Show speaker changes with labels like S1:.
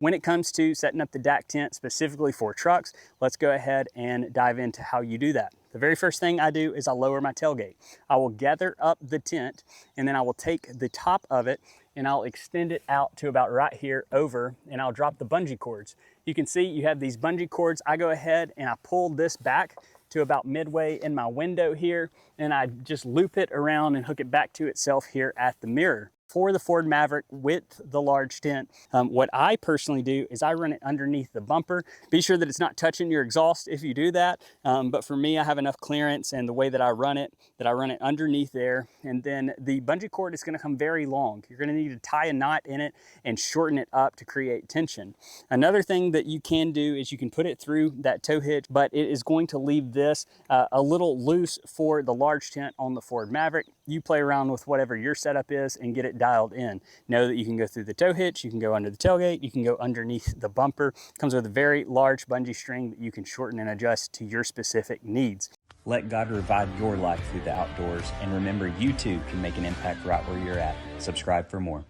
S1: When it comes to setting up the DAC tent specifically for trucks, let's go ahead and dive into how you do that. The very first thing I do is I lower my tailgate. I will gather up the tent and then I will take the top of it and I'll extend it out to about right here over, and I'll drop the bungee cords. You can see you have these bungee cords. I go ahead and I pull this back to about midway in my window here, and I just loop it around and hook it back to itself here at the mirror. For the Ford Maverick with the large tent, what I personally do is I run it underneath the bumper. Be sure that it's not touching your exhaust if you do that, but for me, I have enough clearance, and the way that I run it underneath there, and then the bungee cord is gonna come very long. You're gonna need to tie a knot in it and shorten it up to create tension. Another thing that you can do is you can put it through that tow hitch, but it is going to leave this a little loose for the large tent on the Ford Maverick. You play around with whatever your setup is and get it dialed in. Know that you can go through the tow hitch, you can go under the tailgate, you can go underneath the bumper. It comes with a very large bungee string that you can shorten and adjust to your specific needs. Let God revive your life through the outdoors, and remember, you too can make an impact right where you're at. Subscribe for more.